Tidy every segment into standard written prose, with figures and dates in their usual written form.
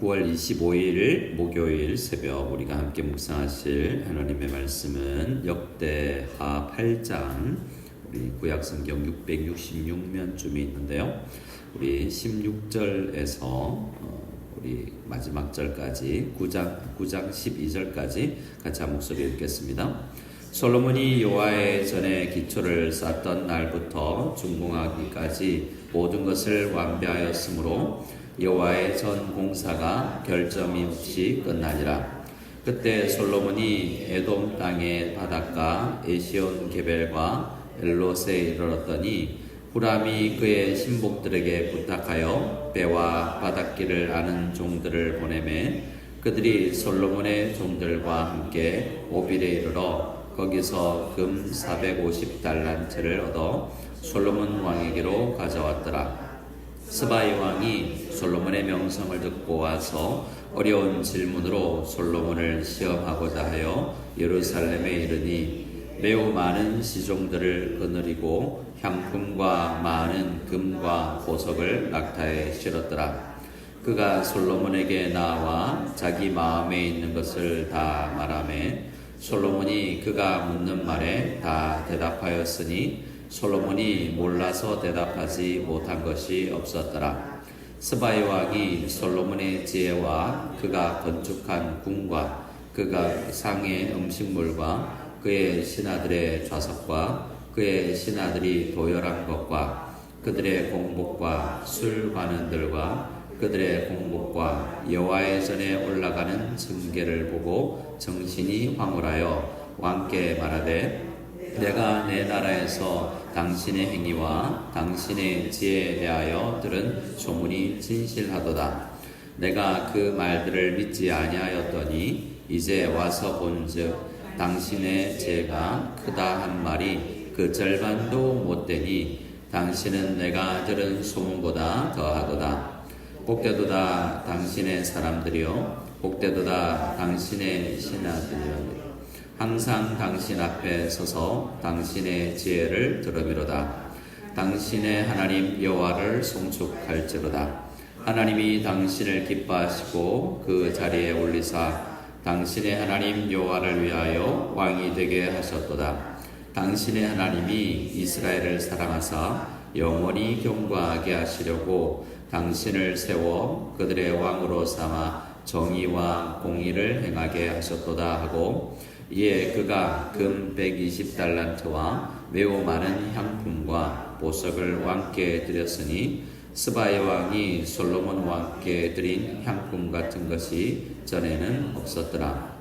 9월 25일 목요일 새벽 우리가 함께 묵상하실 하나님의 말씀은 역대하 8장 우리 구약성경 666면쯤이 있는데요. 우리 16절에서 우리 마지막 절까지 9장 12절까지 같이 한 목소리 읽겠습니다. 솔로몬이 여호와의 전에 기초를 쌓던 날부터 준공하기까지 모든 것을 완비하였으므로 여호와의 전 공사가 결점이 없이 끝나니라. 그때 솔로몬이 에돔 땅의 바닷가 에시온 게벨과 엘롯에 이르렀더니 후람이 그의 신복들에게 부탁하여 배와 바닷길을 아는 종들을 보내매 그들이 솔로몬의 종들과 함께 오빌에 이르러 거기서 금 450달란트를 얻어 솔로몬 왕에게로 가져왔더라. 스바이 왕이 솔로몬의 명성을 듣고 와서 어려운 질문으로 솔로몬을 시험하고자 하여 예루살렘에 이르니 매우 많은 시종들을 거느리고 향품과 많은 금과 보석을 낙타에 실었더라. 그가 솔로몬에게 나와 자기 마음에 있는 것을 다 말하매 솔로몬이 그가 묻는 말에 다 대답하였으니 솔로몬이 몰라서 대답하지 못한 것이 없었더라. 스바이 왕이 솔로몬의 지혜와 그가 건축한 궁과 그가 상의 음식물과 그의 신하들의 좌석과 그의 신하들이 도열한 것과 그들의 공복과 술 관원들과 그들의 공복과 여호와의 전에 올라가는 징계를 보고 정신이 황홀하여 왕께 말하되 내가 내 나라에서 당신의 행위와 당신의 지혜에 대하여 들은 소문이 진실하도다. 내가 그 말들을 믿지 아니하였더니 이제 와서 본즉 당신의 죄가 크다 한 말이 그 절반도 못되니 당신은 내가 들은 소문보다 더하도다. 복되도다 당신의 사람들이요 복되도다 당신의 신하들이요 항상 당신 앞에 서서 당신의 지혜를 들으미로다. 당신의 하나님 여호와를 송축할지로다. 하나님이 당신을 기뻐하시고 그 자리에 올리사 당신의 하나님 여호와를 위하여 왕이 되게 하셨도다. 당신의 하나님이 이스라엘을 사랑하사 영원히 경고하게 하시려고 당신을 세워 그들의 왕으로 삼아 정의와 공의를 행하게 하셨도다 하고 이에 그가 금 120달란트와 매우 많은 향품과 보석을 왕께 드렸으니 스바이 왕이 솔로몬 왕께 드린 향품 같은 것이 전에는 없었더라.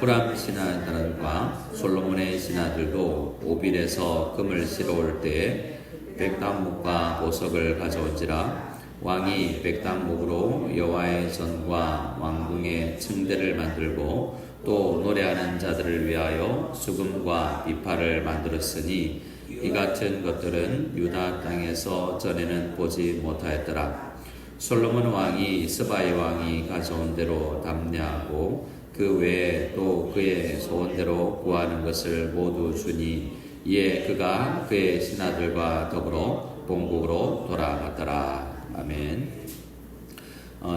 후람 신하들과 솔로몬의 신하들도 오빌에서 금을 실어올 때에 백단목과 보석을 가져온지라. 왕이 백단목으로 여호와의 전과 왕궁의 층대를 만들고 또 노래하는 자들을 위하여 수금과 비파를 만들었으니 이 같은 것들은 유다 땅에서 전에는 보지 못하였더라. 솔로몬 왕이 스바이 왕이 가져온 대로 담례하고 그 외에 또 그의 소원대로 구하는 것을 모두 주니 이에 그가 그의 신하들과 더불어 본국으로 돌아갔더라. 아멘.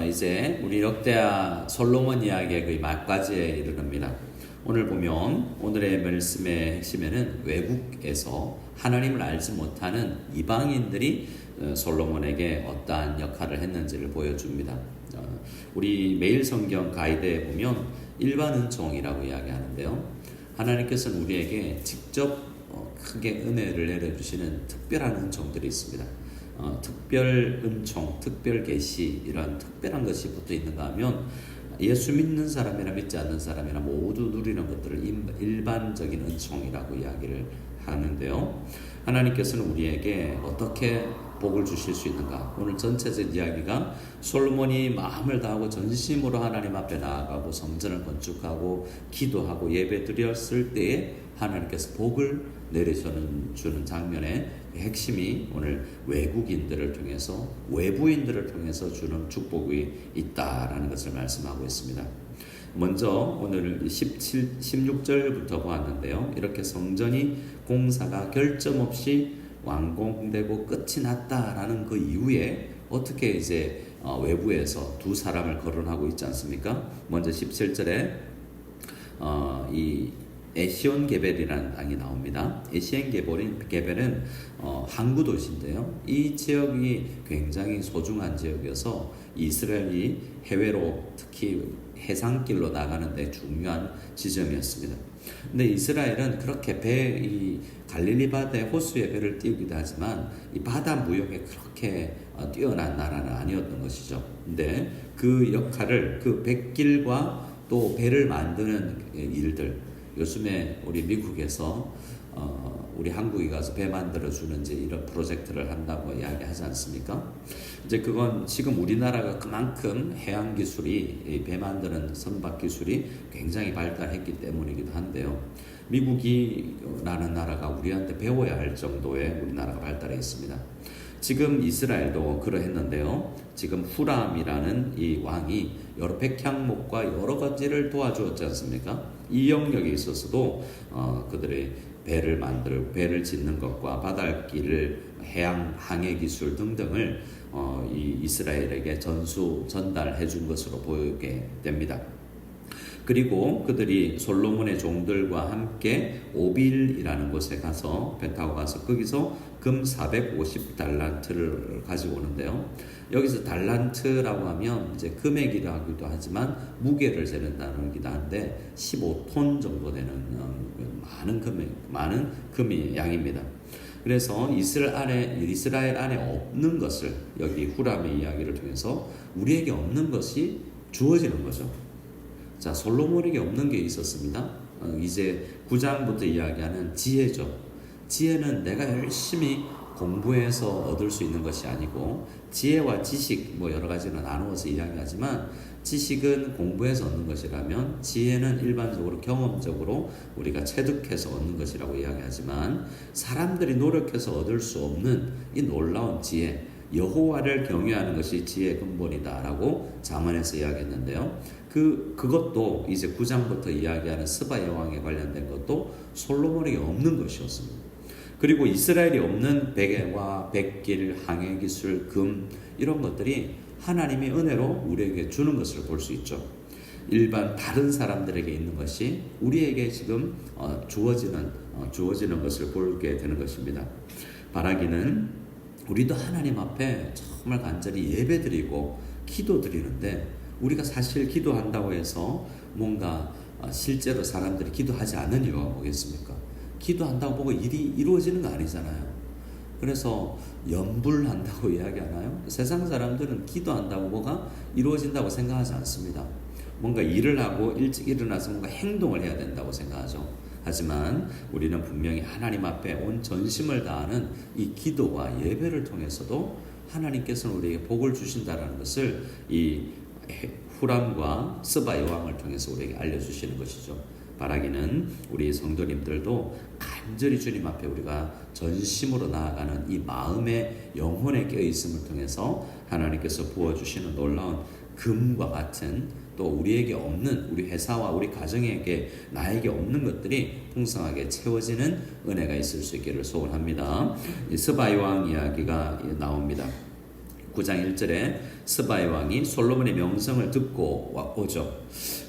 이제 우리 역대하 솔로몬 이야기의 그 막바지에 이르릅니다. 오늘 보면 오늘의 말씀의 핵심에는 외국에서 하나님을 알지 못하는 이방인들이 솔로몬에게 어떠한 역할을 했는지를 보여줍니다. 우리 매일 성경 가이드에 보면 일반 은총이라고 이야기하는데요. 하나님께서는 우리에게 직접 크게 은혜를 내려주시는 특별한 은총들이 있습니다. 특별 은총, 특별 계시 이런 특별한 것이 붙어 있는가 하면 예수 믿는 사람이나 믿지 않는 사람이나 모두 누리는 것들을 일반적인 은총이라고 이야기를 하는데요. 하나님께서는 우리에게 어떻게 복을 주실 수 있는가? 오늘 전체적 이야기가 솔로몬이 마음을 다하고 전심으로 하나님 앞에 나아가고 성전을 건축하고 기도하고 예배 드렸을 때에 하나님께서 복을 내려주는 장면의 핵심이 오늘 외국인들을 통해서 외부인들을 통해서 주는 축복이 있다라는 것을 말씀하고 있습니다. 먼저 오늘 16절부터 보았는데요. 이렇게 성전이 공사가 결점 없이 완공되고 끝이 났다라는 그 이후에 어떻게 이제 외부에서 두 사람을 거론하고 있지 않습니까? 먼저 17절에 이 에시온 게벨이라는 땅이 나옵니다. 에시온 게벨은 항구 도시인데요. 이 지역이 굉장히 소중한 지역이어서 이스라엘이 해외로 특히 해상길로 나가는 데 중요한 지점이었습니다. 근데 이스라엘은 그렇게 이 갈릴리 바다에 호수에 배를 띄우기도 하지만 이 바다 무역에 그렇게 뛰어난 나라는 아니었던 것이죠. 근데 그 역할을 그 백길과 또 배를 만드는 일들, 요즘에 우리 미국에서 우리 한국에 가서 배 만들어주는 이제 이런 프로젝트를 한다고 이야기하지 않습니까? 이제 그건 지금 우리나라가 그만큼 해양 기술이, 배 만드는 선박 기술이 굉장히 발달했기 때문이기도 한데요. 미국이라는 나라가 우리한테 배워야 할 정도의 우리나라가 발달해 있습니다. 지금 이스라엘도 그러했는데요. 지금 후람이라는 이 왕이 여러 백향목과 여러 가지를 도와주었지 않습니까? 이 영역에 있어서도 그들의 배를 짓는 것과 바닷길을 해양 항해 기술 등등을 이 이스라엘에게 전달해 준 것으로 보이게 됩니다. 그리고 그들이 솔로몬의 종들과 함께 오빌이라는 곳에 가서 배 타고 가서 거기서 금 450달란트를 가지고 오는데요. 여기서 달란트라고 하면 이제 금액이라고도 하지만 무게를 재는 단어이기도 한데 15톤 정도 되는 많은 금이 양입니다. 그래서 이스라엘 안에 없는 것을 여기 후람의 이야기를 통해서 우리에게 없는 것이 주어지는 거죠. 자, 솔로몬에게 없는 게 있었습니다. 이제 9장부터 이야기하는 지혜죠. 지혜는 내가 열심히 공부해서 얻을 수 있는 것이 아니고 지혜와 지식 여러 가지로 나누어서 이야기하지만 지식은 공부해서 얻는 것이라면 지혜는 일반적으로 경험적으로 우리가 체득해서 얻는 것이라고 이야기하지만 사람들이 노력해서 얻을 수 없는 이 놀라운 지혜, 여호와를 경외하는 것이 지혜의 근본이다라고 잠언에서 이야기했는데요. 그것도 이제 9장부터 이야기하는 스바 여왕에 관련된 것도 솔로몬에게 없는 것이었습니다. 그리고 이스라엘이 없는 베개와 백길, 항해 기술, 금 이런 것들이 하나님의 은혜로 우리에게 주는 것을 볼 수 있죠. 일반 다른 사람들에게 있는 것이 우리에게 지금 주어지는 것을 보게 되는 것입니다. 바라기는 우리도 하나님 앞에 정말 간절히 예배드리고 기도드리는데 우리가 사실 기도한다고 해서 뭔가 실제로 사람들이 기도하지 않는 이유가 뭐겠습니까? 기도한다고 보고 일이 이루어지는 거 아니잖아요. 그래서 염불한다고 이야기하나요? 세상 사람들은 기도한다고 뭐가 이루어진다고 생각하지 않습니다. 뭔가 일을 하고 일찍 일어나서 뭔가 행동을 해야 된다고 생각하죠. 하지만 우리는 분명히 하나님 앞에 온 전심을 다하는 이 기도와 예배를 통해서도 하나님께서는 우리에게 복을 주신다는 것을 이 후람과 스바 여왕을 통해서 우리에게 알려주시는 것이죠. 바라기는 우리 성도님들도 간절히 주님 앞에 우리가 전심으로 나아가는 이 마음의 영혼의 깨어있음을 통해서 하나님께서 부어주시는 놀라운 금과 같은 또 우리에게 없는 우리 회사와 우리 가정에게 나에게 없는 것들이 풍성하게 채워지는 은혜가 있을 수 있기를 소원합니다. 스바이 왕 이야기가 나옵니다. 9장 1절에 스바이 왕이 솔로몬의 명성을 듣고 오죠.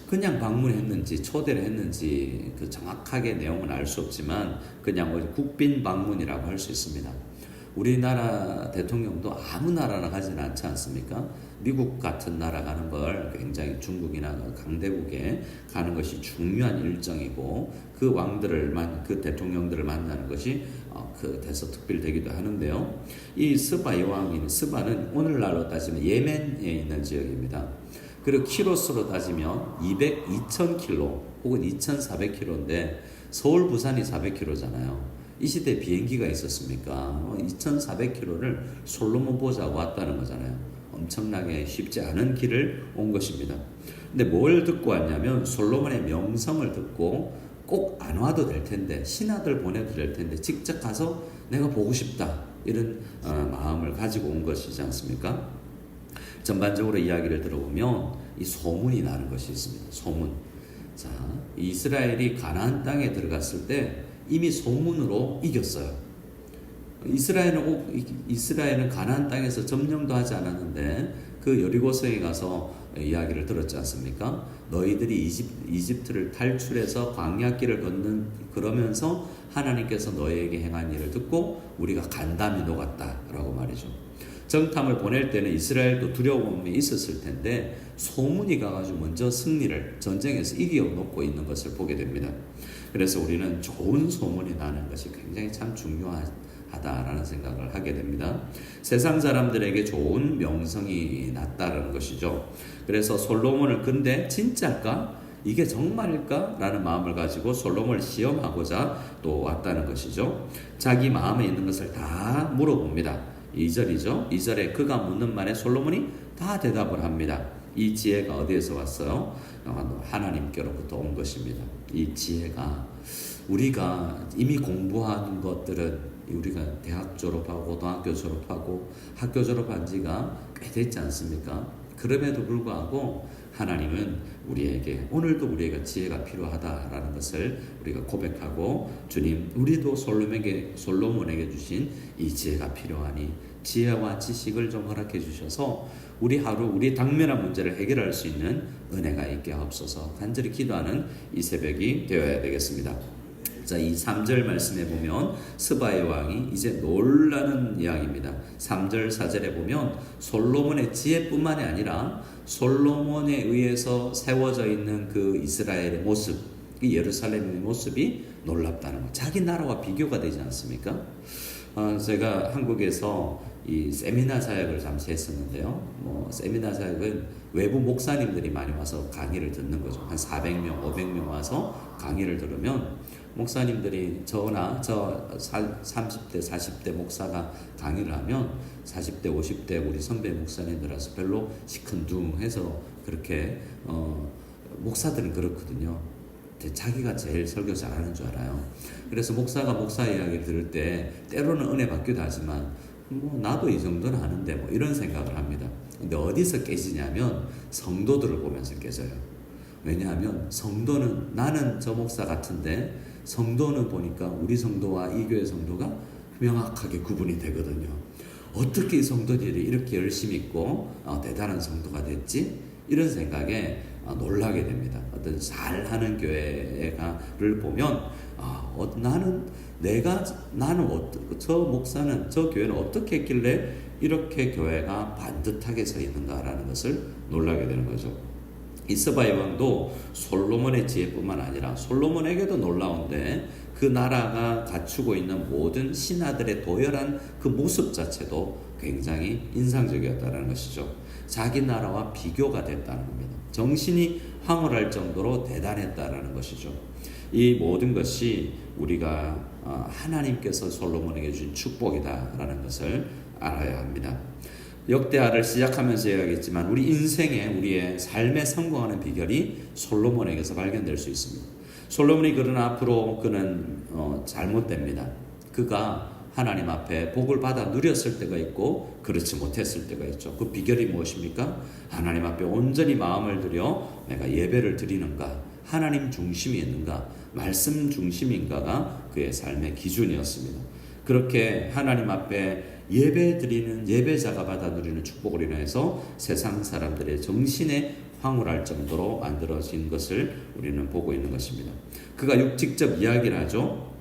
그냥 방문했는지 초대를 했는지 그 정확하게 내용은 알 수 없지만 그냥 국빈 방문이라고 할 수 있습니다. 우리나라 대통령도 아무 나라나 가지는 않지 않습니까? 미국 같은 나라 가는 걸 굉장히 중국이나 강대국에 가는 것이 중요한 일정이고 그 그 대통령들을 만나는 것이 그 대서특필되기도 하는데요. 이 스바 여왕인 스바는 오늘날로 따지면 예멘에 있는 지역입니다. 그리고 키로수로 따지면 2,000km 혹은 2,400km인데 서울 부산이 400km잖아요. 이 시대에 비행기가 있었습니까? 2,400km를 솔로몬 보자고 왔다는 거잖아요. 엄청나게 쉽지 않은 길을 온 것입니다. 근데 뭘 듣고 왔냐면 솔로몬의 명성을 듣고 꼭 안 와도 될 텐데 신하들 보내도 될 텐데 직접 가서 내가 보고 싶다 이런 마음을 가지고 온 것이지 않습니까? 전반적으로 이야기를 들어보면 이 소문이 나는 것이 있습니다. 소문. 자, 이스라엘이 가나안 땅에 들어갔을 때 이미 소문으로 이겼어요. 이스라엘은 가나안 땅에서 점령도 하지 않았는데 그 여리고성에 가서 이야기를 들었지 않습니까? 너희들이 이집트를 탈출해서 광야길을 그러면서 하나님께서 너희에게 행한 일을 듣고 우리가 간담이 녹았다라고 말이죠. 정탐을 보낼 때는 이스라엘도 두려움이 있었을 텐데 소문이 가가지고 먼저 승리를 전쟁에서 이겨놓고 있는 것을 보게 됩니다. 그래서 우리는 좋은 소문이 나는 것이 굉장히 참 중요하다라는 생각을 하게 됩니다. 세상 사람들에게 좋은 명성이 났다는 것이죠. 그래서 솔로몬을 근데 진짜일까? 이게 정말일까? 라는 마음을 가지고 솔로몬을 시험하고자 또 왔다는 것이죠. 자기 마음에 있는 것을 다 물어봅니다. 2절이죠. 2절에 그가 묻는 말에 솔로몬이 다 대답을 합니다. 이 지혜가 어디에서 왔어요? 하나님께로부터 온 것입니다. 이 지혜가 우리가 이미 공부한 것들은 우리가 대학 졸업하고 고등학교 졸업하고 학교 졸업한 지가 꽤 됐지 않습니까? 그럼에도 불구하고 하나님은 우리에게 오늘도 우리에게 지혜가 필요하다라는 것을 우리가 고백하고 주님 우리도 솔로몬에게 주신 이 지혜가 필요하니 지혜와 지식을 좀 허락해 주셔서 우리 하루 우리 당면한 문제를 해결할 수 있는 은혜가 있게 하옵소서 간절히 기도하는 이 새벽이 되어야 되겠습니다. 자, 이 3절 말씀에 보면 스바의 왕이 이제 놀라는 이야기입니다. 3절 4절에 보면 솔로몬의 지혜뿐만이 아니라 솔로몬에 의해서 세워져 있는 그 이스라엘의 모습, 이 예루살렘의 모습이 놀랍다는 것. 자기 나라와 비교가 되지 않습니까? 제가 한국에서 이 세미나 사역을 잠시 했었는데요. 세미나 사역은 외부 목사님들이 많이 와서 강의를 듣는 거죠. 한 400명, 500명 와서 강의를 들으면 목사님들이 저나 저 30대, 40대 목사가 강의를 하면 40대, 50대 우리 선배 목사님들아서 별로 시큰둥해서 그렇게 목사들은 그렇거든요. 자기가 제일 설교 잘하는 줄 알아요. 그래서 목사가 목사 이야기를 들을 때 때로는 은혜 받기도 하지만 나도 이 정도는 아는데 이런 생각을 합니다. 근데 어디서 깨지냐면 성도들을 보면서 깨져요. 왜냐하면 성도는 나는 저 목사 같은데 성도는 보니까 우리 성도와 이 교회 성도가 명확하게 구분이 되거든요. 어떻게 이 성도들이 이렇게 열심히 있고 대단한 성도가 됐지? 이런 생각에 놀라게 됩니다. 어떤 잘하는 교회를 보면 저 목사는 저 교회는 어떻게 했길래 이렇게 교회가 반듯하게 서 있는가라는 것을 놀라게 되는 거죠. 이스바의 왕도 솔로몬의 지혜뿐만 아니라 솔로몬에게도 놀라운데 그 나라가 갖추고 있는 모든 신하들의 도열한 그 모습 자체도 굉장히 인상적이었다는 것이죠. 자기 나라와 비교가 됐다는 겁니다. 정신이 황홀할 정도로 대단했다는 것이죠. 이 모든 것이 우리가 하나님께서 솔로몬에게 주신 축복이다라는 것을 알아야 합니다. 역대하를 시작하면서 이야기했지만 우리 인생에 우리의 삶에 성공하는 비결이 솔로몬에게서 발견될 수 있습니다. 솔로몬이 그러나 앞으로 그는 잘못됩니다. 그가 하나님 앞에 복을 받아 누렸을 때가 있고 그렇지 못했을 때가 있죠. 그 비결이 무엇입니까? 하나님 앞에 온전히 마음을 들여 내가 예배를 드리는가, 하나님 중심이었는가, 말씀 중심인가가 그의 삶의 기준이었습니다. 그렇게 하나님 앞에 예배드리는 예배자가 받아 누리는 축복을 인해서 세상 사람들의 정신에 황홀할 정도로 만들어진 것을 우리는 보고 있는 것입니다. 그가 직접 이야기를 하죠.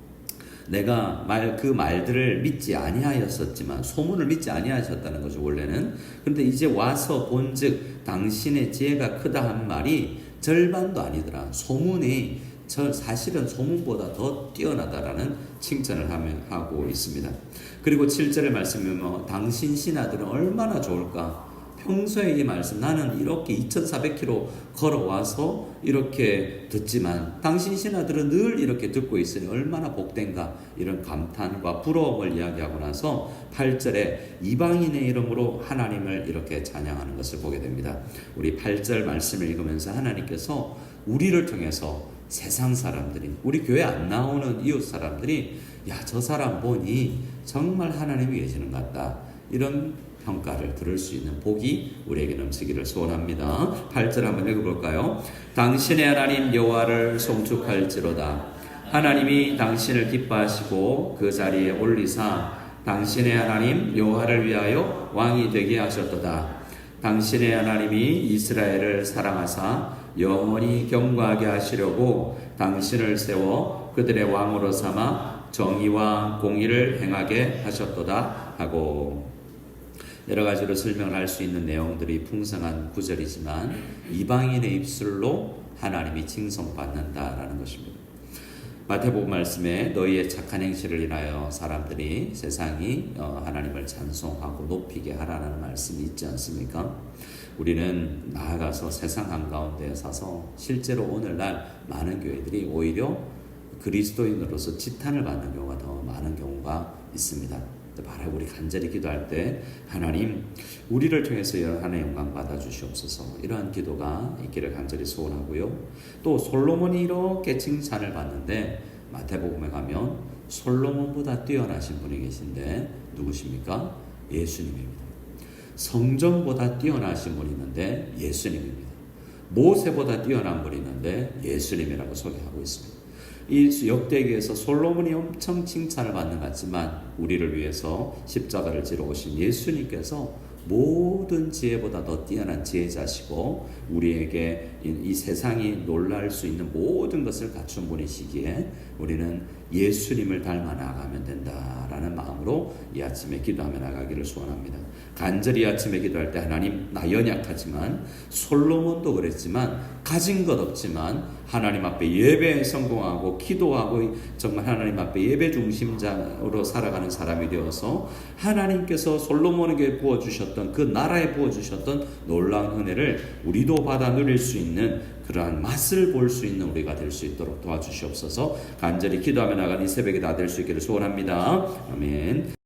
내가 그 말들을 믿지 아니하였었지만 소문을 믿지 아니하셨다는 거죠. 원래는. 그런데 이제 와서 본즉 당신의 지혜가 크다 한 말이 절반도 아니더라. 소문이 사실은 소문보다 더 뛰어나다라는 칭찬을 하고 있습니다. 그리고 7절의 말씀에 당신 신하들은 얼마나 좋을까. 평소에 이 말씀 나는 이렇게 2400km 걸어와서 이렇게 듣지만 당신 신하들은 늘 이렇게 듣고 있으니 얼마나 복된가. 이런 감탄과 부러움을 이야기하고 나서 8절에 이방인의 이름으로 하나님을 이렇게 찬양하는 것을 보게 됩니다. 우리 8절 말씀을 읽으면서 하나님께서 우리를 통해서 세상 사람들이 우리 교회 안 나오는 이웃 사람들이 저 사람 보니 정말 하나님이 계시는 것 같다. 이런 평가를 들을 수 있는 복이 우리에게 넘치기를 소원합니다. 8절 한번 읽어볼까요? 당신의 하나님 여호와를 송축할지로다. 하나님이 당신을 기뻐하시고 그 자리에 올리사 당신의 하나님 여호와를 위하여 왕이 되게 하셨도다. 당신의 하나님이 이스라엘을 사랑하사 영원히 경고하게 하시려고 당신을 세워 그들의 왕으로 삼아 정의와 공의를 행하게 하셨도다 하고, 여러 가지로 설명을 할 수 있는 내용들이 풍성한 구절이지만 이방인의 입술로 하나님이 칭송받는다라는 것입니다. 마태복음 말씀에 너희의 착한 행실을 인하여 사람들이 세상이 하나님을 찬송하고 높이게 하라는 말씀이 있지 않습니까? 우리는 나아가서 세상 한가운데 사서 실제로 오늘날 많은 교회들이 오히려 그리스도인으로서 지탄을 받는 경우가 더 많은 경우가 있습니다. 바로 우리 간절히 기도할 때 하나님 우리를 통해서 하나님의 영광 받아주시옵소서, 이러한 기도가 있기를 간절히 소원하고요. 또 솔로몬이 이렇게 칭찬을 받는데 마태복음에 가면 솔로몬보다 뛰어나신 분이 계신데 누구십니까? 예수님입니다. 성전보다 뛰어나신 분이 있는데 예수님입니다. 모세보다 뛰어난 분이 있는데 예수님이라고 소개하고 있습니다. 이 역대기에서 솔로몬이 엄청 칭찬을 받는 것 같지만 우리를 위해서 십자가를 지러 오신 예수님께서 모든 지혜보다 더 뛰어난 지혜자시고 우리에게 이 세상이 놀랄 수 있는 모든 것을 갖춘 분이시기에 우리는 예수님을 닮아 나가면 된다라는 마음으로 이 아침에 기도하며 나가기를 소원합니다. 간절히 이 아침에 기도할 때 하나님, 나 연약하지만 솔로몬도 그랬지만 가진 것 없지만 하나님 앞에 예배에 성공하고 기도하고 정말 하나님 앞에 예배 중심자로 살아가는 사람이 되어서 하나님께서 솔로몬에게 부어주셨던 그 나라에 부어주셨던 놀라운 은혜를 우리도 받아 누릴 수 있는 그러한 맛을 볼 수 있는 우리가 될 수 있도록 도와주시옵소서. 간절히 기도하며 나가는 이 새벽에 다 될 수 있기를 소원합니다. 아멘.